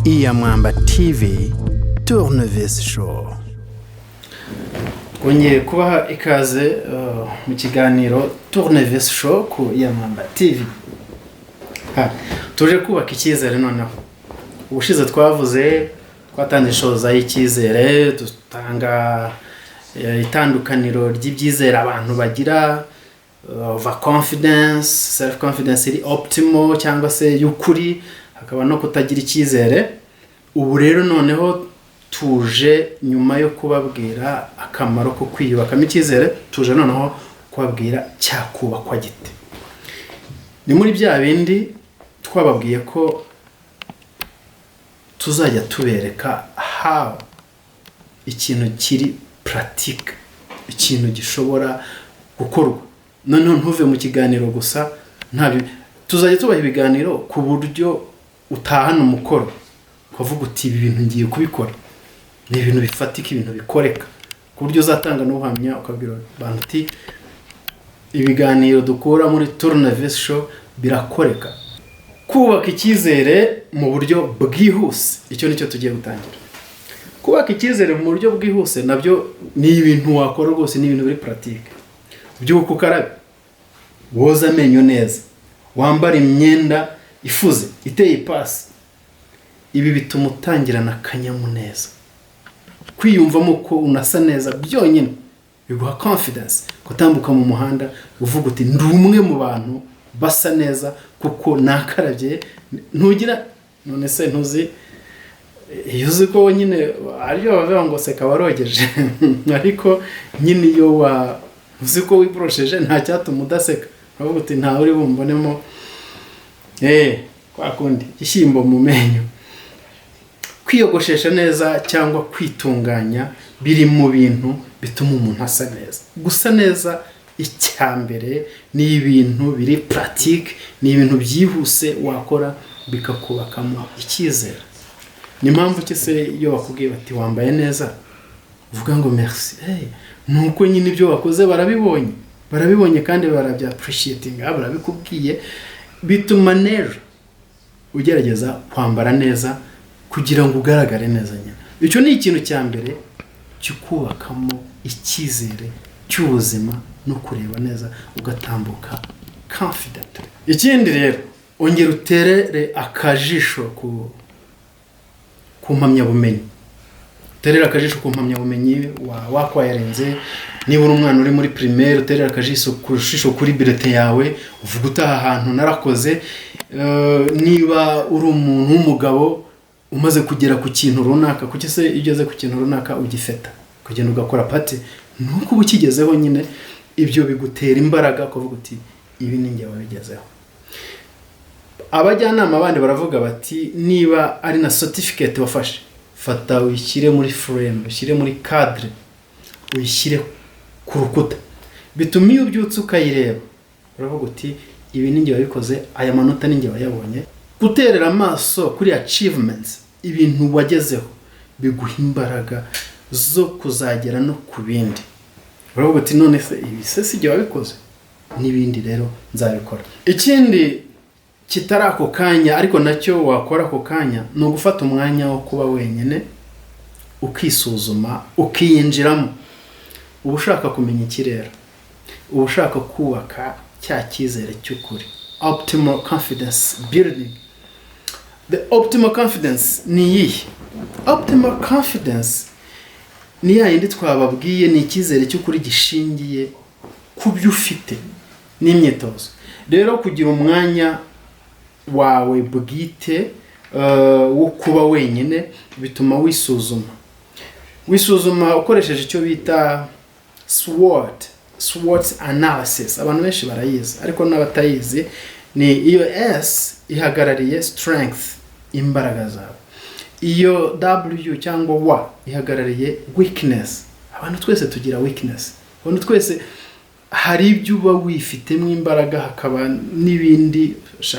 Mwamba TV Tournevis Show. Onye kubaha ikaze mu kiganiro Tournevis Show ku Mwamba TV. Tuje kubaka icyizere noneho. Ubushize twavuze twatanze show za Icyizere, dutanga itandukaniro ry'ibyizere abantu bagira, over confidence, self confidence iri optimal cyangwa se y'ukuri, hakaba no kutagira icyizere. Ubu rero noneho tuje nyuma yo kubabwira akamaro ko kwiyubakamo icyizere, tuje noneho kubabwira cyakubakwa gite. Ni muri bya bindi twababwiye ko tuzajya tubereka how ikintu kiri pratique, ikintu gishobora gukorwa. Noneho ntuve mu kiganiro gusa, tuzajya tubaha ibiganiro ku buryo utahana umukoro ukavuga uti ibi bintu ngiye kubikora, ni ibintu bifatika, ibintu bikoreka, ku buryo uzatanga n'ubuhamya ukabwira abantu uti ibiganiro dukura muri Tournevis Show birakoreka. Kubaka icyizere mu buryo bwihuse, icyo nicyo tugiye gutangira. Kubaka icyizere mu buryo bwihuse nabyo ni ibintu wakora rwose, ni ibintu biri pratique. Byuko ukarabe, woza amenyo neza, wambara imyenda ifuze iteye ipasi. Ibi bituma utangirana akanyamuneza, kwiyumvamo ko unasa neza byonyine biguha confidence, gutambuka mu muhanda uvuga uti ndi umwe mu bantu basa neza kuko nakarabye. Ntugira none se ntuzi yuzi ko nyine ariyo bavuga ngo seka warogeje ariko nyine iyo uzi ko wibrosheje nta cyatuma udaseka, uravuga uti nta uri bumbonemo kwa kundi ishyimbo mu menyo. Kwiyogoshesha neza cyangwa kwitunganya biri mu bintu bituma umuntu asa neza. Gusa neza icyambere ni ibintu biri pratique, ni ibintu byihuse wakora bikakubakamo icyizere. Ni mpamvu ki se iyo bakubwiye bati wambaye neza uvuga ngo merci, nuko nyine ibyo wakoze barabibonye kandi barabya appreciating, barabikubwiye, bituma nero ugerageza kwambara neza kugira ngo ugaragare neza nyine. Icyo ni ikintu cya mbere cyukubakamo icyizere cy'ubuzima no kureba neza ugatambuka confident. Ikindi rero ongera uterere akajisho ku mpamyabumenyi. Terera akajisho ku mpamyabumenyi wakwayarenze. Niba uri umwana uri muri primaire, uterera akajisho kuri birete yawe uvuga utaha ahantu narakoze. Niba uri umuntu w'umugabo umaze kugera ku kintu runaka, kuki se igeze ku kintu runaka ugifeta kugenda ugakora pati, nuko ubukigezeho nyine ibyo bigutera imbaraga kuvuga uti ibi ni njye wabigezeho. Abajyanama abandi baravuga bati niba ari na certificate wafashe, fata uyishyire muri frame, ushyire muri cadre, uyishyire ku rukuta, bituma iyo ubyutse ukayireba uravuga uti ibi ni njye wabikoze, aya manota ni njye wayabonye. Guterera amaso kuri achievements, ibintu wagezeho, biguha imbaraga zo kuzagera no ku bindi. Uravuga uti none se ibi se si njye wabikoze, n'ibindi rero nzabikora. Ikindi kitari ako kanya ariko nacyo wakora ako kanya ni ugufata umwanya wo kuba wenyine ukisuzuma, ukiyinjiramo. Uba ushaka kumenya ikirere, uba ushaka kubaka cya cyizere cy'ukuri, optimal confidence building. The optimal confidence ni iyihe? Optimal confidence ni ya yindi twababwiye, ni icyizere cy'ukuri gishingiye ku byo ufite n'imyitozo. Rero kugira umwanya wawe bwite wo kuba wenyine bituma wisuzuma ukoresheje icyo bita SWOT analysis. Abantu benshi barayizi ariko n'abatayizi, ni iyo S ihagarariye strength, imbaraga zawe. Iyo W cyangwa W ihagarariye weakness. Abantu twese tugira weakness, abantu twese hari ibyo uba wifitemo imbaraga, hakaba n'ibindi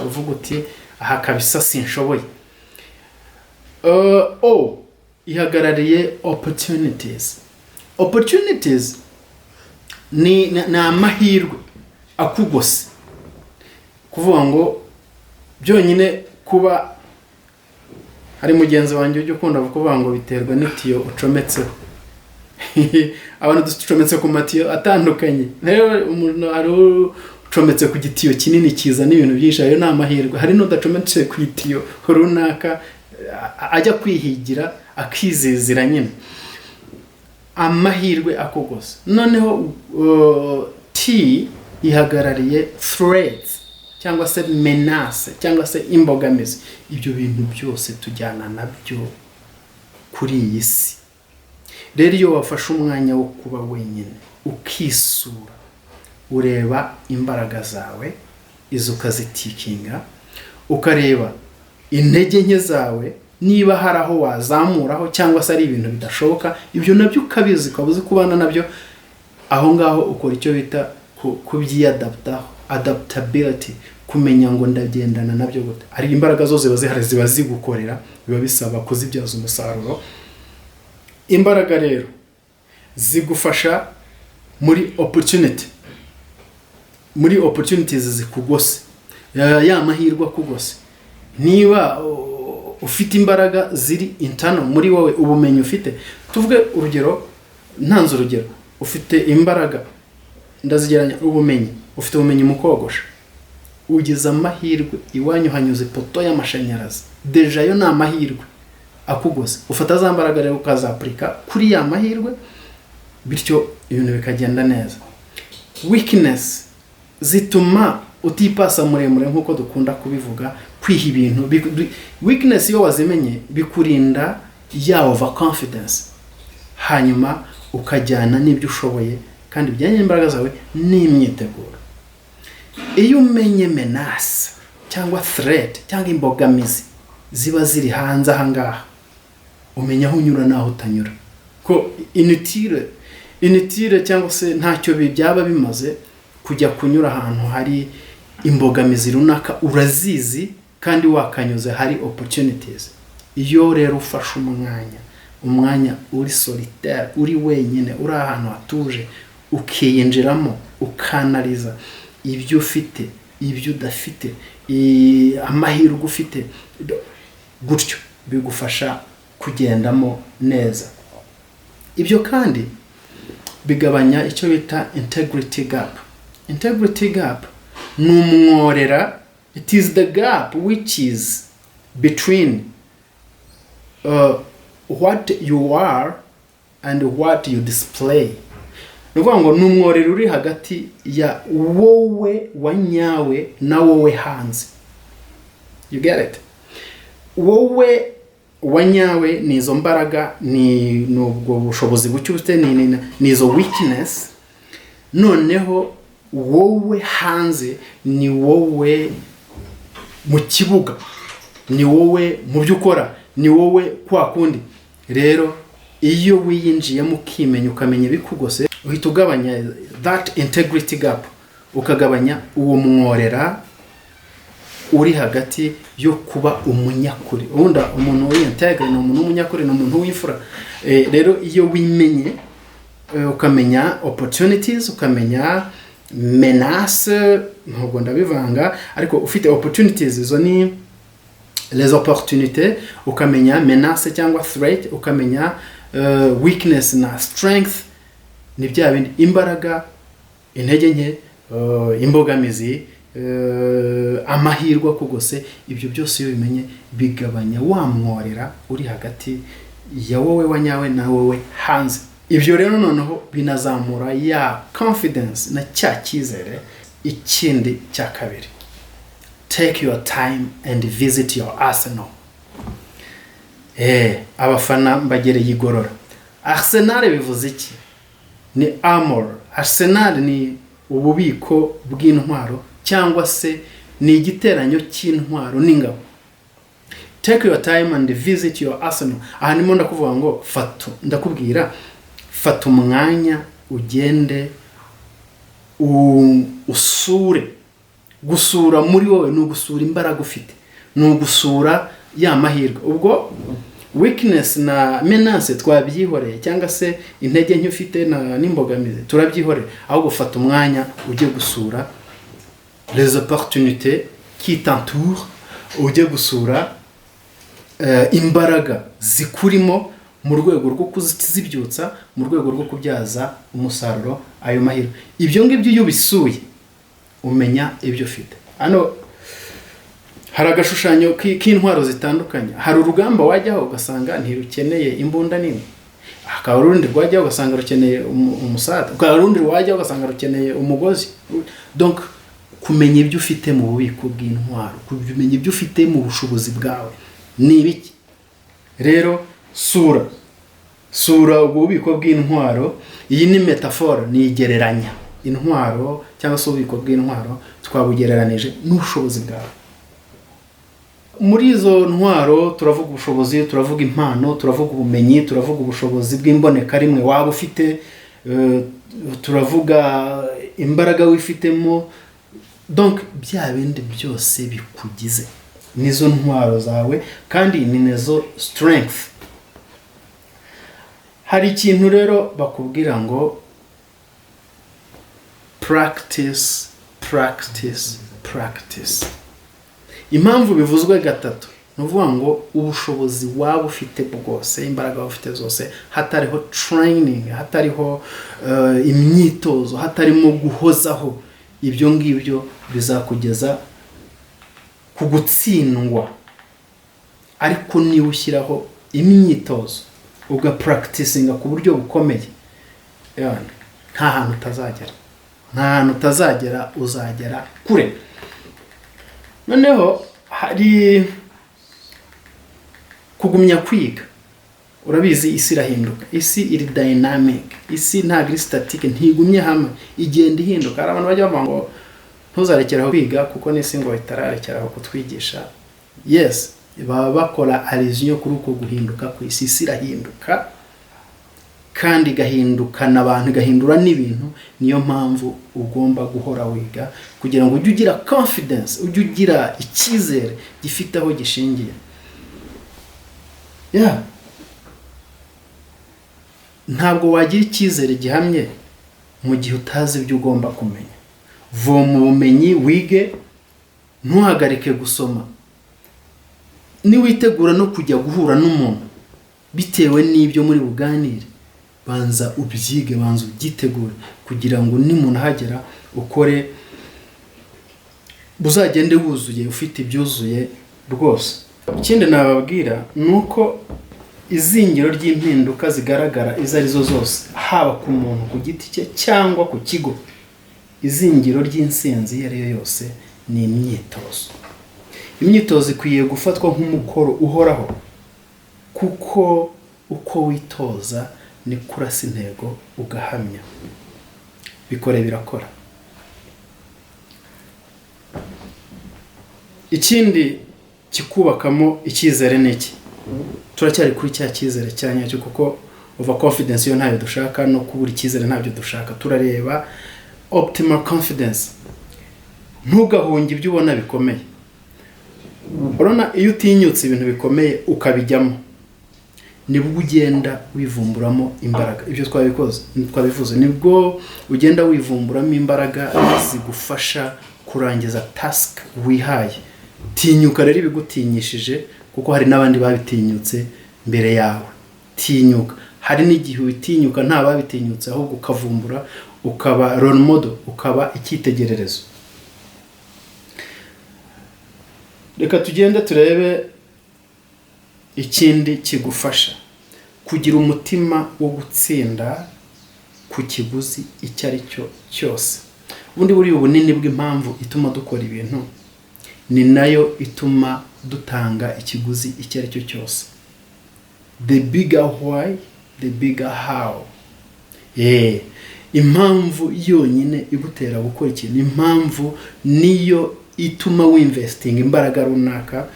uvuga uti aha kabisa sinshoboye. O ihagarariye opportunities. Opportunities ni amahirwe akugose, kuvuga ngo byonyine kuba hari mugenzi wanjye ujye ukunda kuvuga ngo biterwa n'itiyo ucometseho. Abantu ducometse ku matiyo atandukanye, rero umuntu ari ucometse ku gitiyo kinini kiza n'ibintu byinshi, ayo ni amahirwe. Hari n'udacometse ku itiyo runaka ajya kwihigira akizizira nyine, amahirwe akugose. Noneho T ihagarariye threats cyangwa se menace cyangwa se imbogamizi. Ibyo bintu byose tujyana nabyo kuri iyi si. Rero iyo wafashe umwanya wo kuba wenyine ukisura, ureba imbaraga zawe izo ukazitikinga, ukareba intege nke zawe niba hari aho wazamuraho cyangwa se ari ibintu bidashoboka, ibyo nabyo ukabizi, ukabuze kubana nabyo. Aho ngaho ukora icyo bita kubyiyadaptaho, adaptability, kumenya ngo ndagendana nabyo gute. Ari imbaraga zose ziba zigukorera, biba bisaba kuzibyaza umusaruro. Imbaraga rero zigufasha muri opportunities zikugose, ya mahirwe akugose. Niba ufite imbaraga ziri internal muri wowe, ubumenyi ufite, tuvuge urugero, ntanze urugero, ufite imbaraga ndazigeranya ubumenyi, ufite ubumenyi mu kogosha, ugize amahirwe iwanyu hanyuze poto y'amashanyarazi, deja yo ni amahirwe akugose. Ufata za mbaraga rero ukazaplika kuri ya mahirwe, bityo ibintu bikagenda neza. Weakness zituma utipasa muremure nkuko dukunda kubivuga, kwiha ibintu. Weakness iyo wazimenye bikurinda ya overconfidence, hanyuma ukajyana n'ibyo ushoboye kandi bijyanye n'imbaraga zawe n'imyiteguro. Iyo umenye menace cyangwa threat cyangwa imbogamizi ziba ziri hanze aha ngaha, umenya aho unyura naho utanyura. Ko inutile cyangwa se ntacyo byaba bimaze kujya kunyura ahantu hari imbogamizi runaka, urazizi kandi wakanyuze hari opportunities. Iyo rero ufashe umwanya uri solitaire, uri wenyine, uri ahantu hatuje, ukiyinjiramo, ukanaliza ibyo ufite, ibyo udafite, amahirwe ufite, gutyo bigufasha kugendamo neza. Ibyo kandi bigabanya icyo bita integrity gap. Integrity gap ni umworera. It is the gap which is between what you are and what you display. Nuvuga ngo ni umworera uri hagati ya wowe wanyawe na wowe hanze. You get it? Wowe wanyawe ni izo mbaraga, ni nubwo bushobozi bucyute, ni izo weakness. Noneho wowe hanze ni wowe mu kibuga, ni wowe mu byo ukora, ni wowe kwa kundi. Rero iyo wiyinjiyemo ukimenya, ukamenya bikugose, uhita ugabanya that integrity gap, ukagabanya uwo mworera uri hagati yo kuba umunyakuri. Umuntu w'integre ni umuntu w'umunyakuri, ni umuntu w'imfura. Rero iyo wimenye, ukamenya opportunities, ukamenya menace, ntabwo ndabivanga, ariko ufite opportunities, izo ni les opportunités, ukamenya menace cyangwa threat, ukamenya weakness na strength, ni bya bindi imbaraga, intege nke, imbogamizi, amahirwe akugose. Ibyo byose iyo bimenye bigabanya wa mworera uri hagati ya wowe wanyawe na wowe hanze. Ibyo rero noneho binazamura ya confidence na cya cyizere. Ikindi cya kabiri, take your time and visit your arsenal. Abafana mbagereye igorora. Arsenal bivuze iki? Ni armor. Arsenal ni ububiko bw'intwaro cyangwa se ni igiteranyo cy'intwaro n'ingabo. Take your time and visit your arsenal. Aha nimo ndakuvuga ngo ndakubwira fata umwanya ugende usure. Gusura muri wowe ni ugusura imbaraga ufite, ni ugusura ya mahirwe. Ubwo weakness na menace twabyihoreye, cyangwa se intege nke ufite n'imbogamizi turabyihoreye, aho gufata umwanya ujye gusura les opportunités qui t'entourent, ujye gusura imbaraga zikurimo mu rwego rwo kuzibyutsa, mu rwego rwo kubyaza umusaruro ayo mahirwe. Ibyo ngibyo iyo bisuye umenya ibyo ufite. Hano hari agashushanyo k'intwaro zitandukanye. Hari urugamba wajyaho ugasanga ntirukeneye imbunda nini, hakaba urundi rwajyaho ugasanga rukeneye umusada, hakaba urundi rwajyaho ugasanga rukeneye umugozi. Donc kumenya ibyo ufite mu bubiko bw'intwaro, kumenya ibyo ufite mu bushobozi bwawe ni ibiki. Rero sura ububiko bw'intwaro. Iyi ni metaphore, ni igereranya. Intwaro cyangwa se ububiko bw'intwaro twabugereranije n'ubushobozi bwawe. Muri izo ntwaro turavuga ubushobozi, turavuga impano, turavuga ubumenyi, turavuga ubushobozi bw'imboneka rimwe waba ufite, turavuga imbaraga wifitemo. Donc bya bindi byose bikugize nizo ntwaro zawe, kandi ni nazo strength. Hari ikintu rero bakubwira ngo practice. Impamvu bivuzwe gatatu nuvuga ngo ubushobozi waba ufite bwose, imbaraga waba ufite zose, hatariho training, hatariho imyitozo, hatarimo guhozaho, ibyo ngibyo bizakugeza ku gutsindwa. Ariko niba ushyiraho imyitozo ugapracticinga ku buryo bukomeye, nta hantu utazagera, uzagera kure. Noneho hari kugumya kwiga. Urabizi isi irahinduka, isi iri dynamic, isi ntabwo iri static, ntigumye hamwe, igenda ihinduka. Hari abantu bajya bavuga ngo ntuzarekeraho kwiga kuko n'isi ngo itararekeraho kutwigisha. Yes, baba bakora allusion kuri uko guhinduka ku isi. Isi irahinduka kandi igahindukana abantu, igahindura n'ibintu. Niyo mpamvu ugomba guhora wiga kugira ngo ujye ugira confidence, ujye ugira icyizere gifite aho gishingiye. Ntabwo wagira icyizere gihamye mu gihe utazi ibyo ugomba kumenya. Voma ubumenyi, wige, ntuhagarike gusoma. Niwitegura no kujya guhura n'umuntu bitewe n'ibyo muri buganire, banza ubyige, banza ubyitegure kugira ngo nimuntu ahagera ukore, uzagende wuzuye, ufite ibyuzuye rwose. Ikindi nababwira nuko izingiro ry'impinduka zigaragara izo arizo zose, haba ku muntu ku giti cye cyangwa ku kigo, izingiro ry'insinzi iyo ariyo yose ni imyitozo. Imyitozo ikwiye gufatwa nk'umukoro uhoraho, kuko uko witoza ni kurasa intego ugahamya. Bikore birakora. Ikindi kikubakamo icyizere n'iki? Turacyari kuri cya cyizere cyanyacyo, kuko over confidence yo ntayo dushaka, no kubura icyizere ntabyo dushaka. Turareba optimal confidence. Ntugahunge ibyo ubona bikomeye. Urabona iyo utinyutse ibintu bikomeye ukabijyamo, nibwo ugenda wivumburamo imbaraga. Ibyo twabivuze, nibwo ugenda wivumburamo imbaraga zigufasha kurangiza task wihaye. Tinyuka rero ibigutinyishije, kuko hari n'abandi babitinyutse mbere yawe. Tinyuka. Hari n'igihe witinyuka nta babitinyutse, ahubwo ukavumbura, ukaba role model, ukaba icyitegererezo. Reka tugende turebe ikindi kigufasha kugira umutima wo gutsinda ku kiguzi icyo ari cyo cyose. Ubundi buri ubunini bw'impamvu ituma dukora ibintu ni nayo ituma dutanga ikiguzi icyo ari cyo cyose. The bigger why, the bigger how. Impamvu yonyine igutera gukora ikintu, impamvu niyo ituma winvesting imbaraga runaka,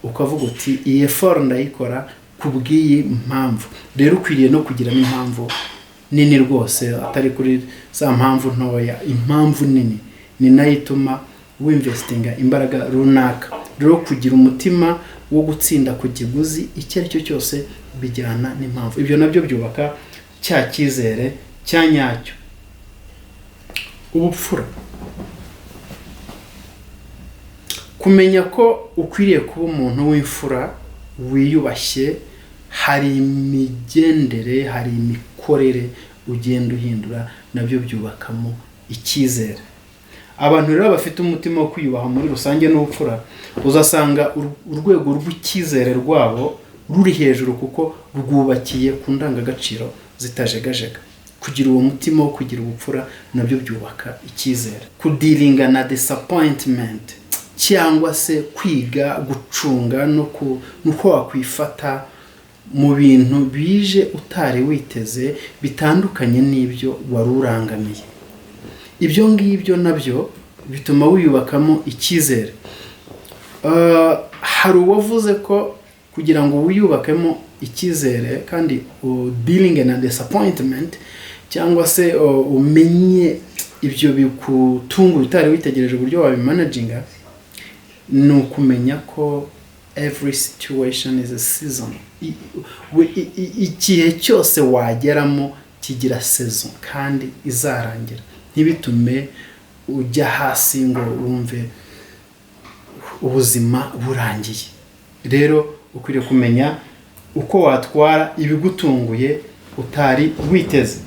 ukavuga uti iyi effort ndayikora kubwiye impamvu. Rero ukwiriye no kugira impamvu nini rwose, atari kuri za mpamvu ntoya. Impamvu nini ni nayo ituma winvestinga imbaraga runaka. Rero kugira umutima wo gutsinda ku kiguzi icyo ari cyo cyose bijyana n'impamvu. Ibyo nabyo byubaka cya cyizere cyanyacyo. Ubupfura. Kumenya ko ukwiriye kuba umuntu w'imfura wiyubashye hari imigendere, hari imikorere ugenda uhindura, nabyo byubakamo icyizere. Abantu rero bafite umutima wo kwiyubaha muri rusange n'ubupfura, uzasanga urwego rw'icyizere rwabo ruri hejuru kuko rwubakiye ku ndangagaciro zitajegajega. Kugira uwo mutima wo kugira ubupfura nabyo byubaka icyizere. Kudiringa na disappointment cyangwa se kwiga gucunga nuko wakwifata mu bintu bije utari witeze bitandukanye n'ibyo warurangamiye. Ibyo ngibyo nabyo bituma wiyubakamo icyizere. Hari uwavuze ko kugira ngo wiyubakemo icyizere kandi dealing na disappointment cyangwa se umenye ibyo bikutunga utari witegereje uburyo wabimanaginga, ni ukumenya ko every situation is a season. Igihe cyose wageramo kigira season kandi izarangira. Ntibitume ujya hasi ngo wumve ubuzima burangiye. Rero ukwiriye kumenya uko watwara ibigutunguye utari witeze.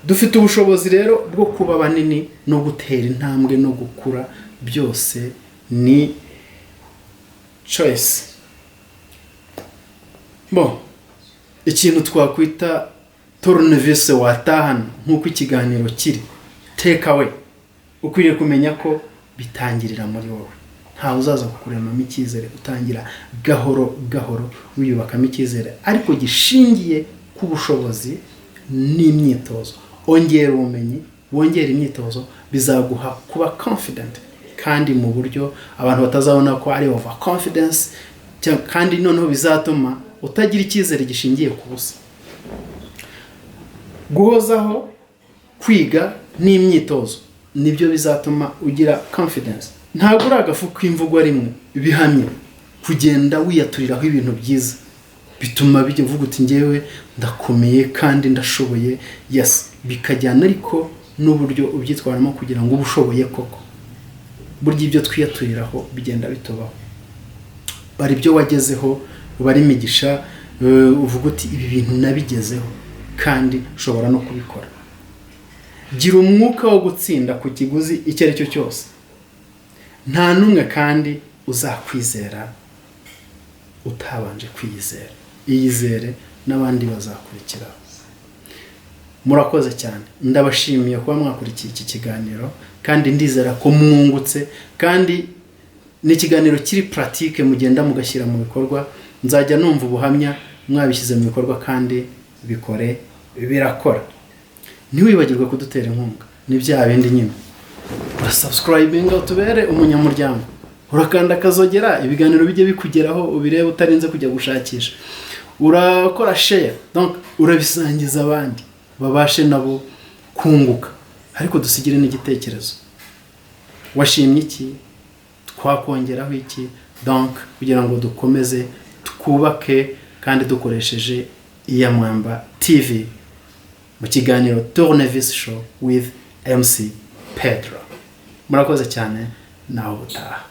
Dufite ubushobozi rero bwo kuba banini no gutera intambwe no gukura, byose ni choice. Ikintu twakwita tournevis watahana nk'uko ikiganiro kiri, take away. Ukwiriye kumenya ko bitangirira muri wowe. Nta uzaza kukuremamo icyizere, utangira gahoro gahoro wiyubakamo icyizere, ariko gishingiye ku bushobozi n'imyitozo. Ongera ubumenyi, wongera imyitozo, bizaguha kuba confident kandi mu buryo abantu batazabona ko ari over confidence, kandi noneho bizatuma utagira icyizere gishingiye ku busa. Guhozaho kwiga n'imyitozo nibyo bizatuma ugira confidence. Ntabwo uri agafu k'imvugo rimwe bihamye kugenda wiyaturiraho ibintu byiza bituma bijya uvuga uti ngewe ndakomeye kandi ndashoboye. Yes, bikajyana ariko n'uburyo ubyitwaramo kugira ngo ubushoboye koko. Burya ibyo twiyaturiraho bigenda bitubaho. Bari ibyo wagezeho, bari imigisha, uvuga uti ibi bintu nabigezeho kandi ushobora no kubikora. Gira umwuka wo gutsinda ku kiguzi icyo ari cyo cyose. Nta numwe kandi uzakwizera utabanje kwiyizera. Iyizere n'abandi bazakurikira. Murakoze cyane. Ndabashimiye kuba mwakurikiye iki kiganiro kandi ndizera ko mwungutse, kandi n'ikiganiro kiri pratique mugenda mugashyira mu bikorwa. Nzajya numva ubuhamya mwabishyize mu bikorwa kandi bikore birakora. Ntiwibagirwe kudutera inkunga. Ni bya bindi nyine. Urasubscribinga utubere umunyamuryango. Urakanda kazogera ibiganiro bijye bikugeraho ubirebe utarinze kujya gushakisha. Urakora share, donc urabisangiza abandi babashe nabo kunguka. Ariko dusigire n'igitekerezo. Washimye iki? Twakongeraho iki? Donc kugira ngo dukomeze twubake kandi dukoresheje Iyamwamba TV mu kiganiro Tournevis Show with MC Pedro. Murakoze cyane, naho ubutaha.